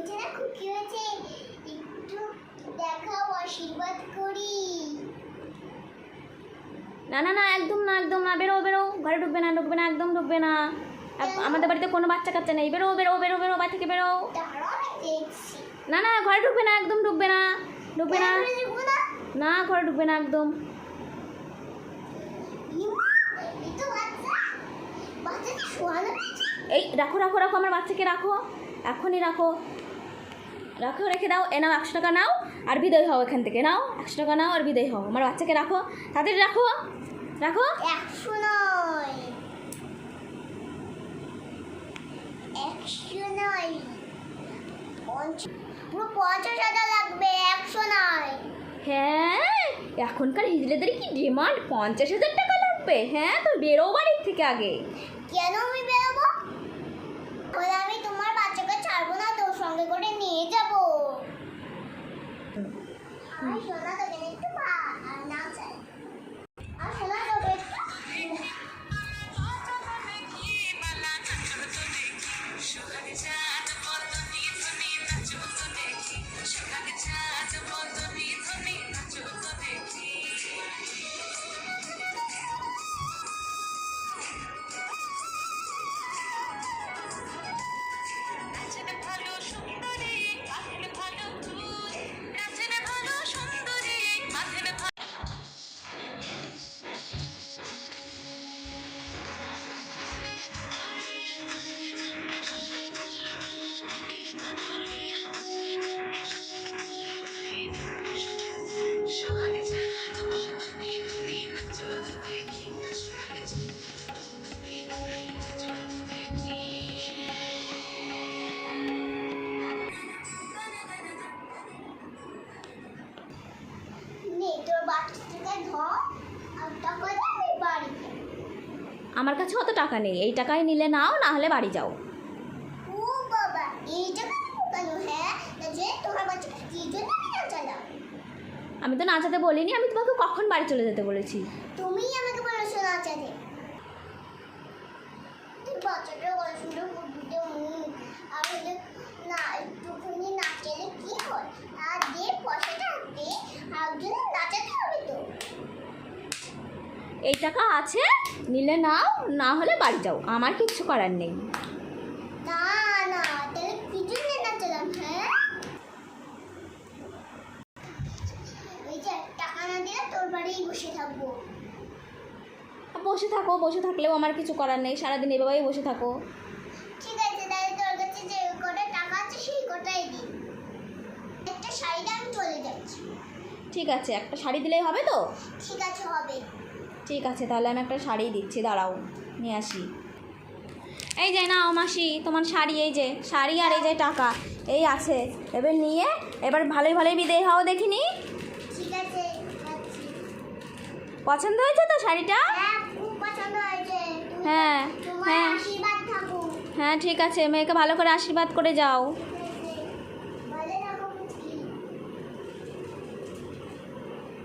হয়েছে না, খুব কি হয়েছে, একটু দেখাও, আশীর্বাদ করি। না না না, একদম না, একদম না, বেরো বেরো, ঘরে ঢুকবে না, ঢুকবে না, একদম ঢুকবে না। আমাদের বাড়িতে কোনো বাচ্চা কাচ্চা নেই, বেরো বেরো বেরো বেরো, বাড়ি থেকে বেরো। দাঁড়াও, আমি দেখছি। না না, ঘরে ঢুকবে না, একদম ঢুকবে না, ঢুকবে না, দেখবো না। না ঘরে ঢুকবে না একদম। ইমা, এই তো বাচ্চা, বাচ্চাটা শোয়ানো হয়েছে। এই রাখো রাখো রাখো, আমার বাচ্চাকে রাখো, এখনই রাখো, রাখো, রেখে দাও। এ নাও 100 টাকা নাও আর বিদায় হও এখান থেকে। নাও 100 টাকা নাও আর বিদায় হও। আমার বাচ্চাকে রাখো, তাড়াতাড়ি রাখো, রাখো। 100 নয়, 100 নয়, পুরো 50,000 লাগবে, 100 নয়। হ্যাঁ, এখনকার হিজড়েদের কি ডিমান্ড, 50,000 টাকা লাগবে? হ্যাঁ, তো বেরো বাড়ির থেকে আগে। কেন আমি বেরোবো? বলে আমি তোমার বাচ্চাকে ছাড়বো না, তোর সঙ্গে করে নিয়ে যাবো। আর শোনা তোকে একটু না চাই, আর শোনা তোকে নে, তোর বাচ্চাটাকে ধর আর টাকা দে, আমি বাড়ি যাই। আমার কাছে অত টাকা নেই, এই টাকায় নিলে নাও, না হলে বাড়ি যাও। ও বাবা, এই টাকা কেন? হ্যাঁ, যে তোমার বাচ্চাকে কি জন্য নিয়ে চালাও? আমি তো নাচাতে বলিনি, আমি তোমাকে কখন বাড়ি চলে যেতে বলেছি? তুমিই আমাকে বলেছো নাচাতে। তুই বাচ্চাটা বড় সুন্দর বুদ্ধি মুখ, আমি না একটুখানি নাচলে কি হয়? আর দে পয়সাটা দে, একজনে নাচাতে হবে তো। এই টাকা আছে, নিলে নাও, না হলে বাড়ি যাও, আমার কিচ্ছু করার নেই। না না, তাহলে কি জন্য নাচলাম? হ্যাঁ, ওই যে টাকা না দিলে তোর বাড়িই বসে থাকবো। বসে থাকো, বসে থাকলেও আমার কিছু করার নেই, সারাদিন এভাবেই বসে থাকো। ঠিক আছে, তাহলে তোর কাছে যে কটা টাকা আছে সেই কটাই দিই। একটা শাড়িটা আমি চলে যাচ্ছি। ঠিক আছে, একটা শাড়ি দিলেই হবে তো? ঠিক আছে, হবে। ঠিক আছে, তাহলে আমি একটা শাড়ি দিচ্ছি, দাঁড়াও নিয়ে আসি। এই যে নাও মাসি, তোমার শাড়ি, এই যে শাড়ি আর এই যে টাকা, এই আছে। এবার নিয়ে এবার ভালোই ভালোই বিদায় হও, দেখিনি। ঠিক আছে, যাচ্ছি। পছন্দ হয়েছে তো শাড়িটা? হ্যাঁ, খুব পছন্দ হয়েছে। হ্যাঁ, তোমার হ্যাঁ। আশীর্বাদ থাকুক। হ্যাঁ ঠিক আছে, মেয়েকে ভালো করে আশীর্বাদ করে যাও।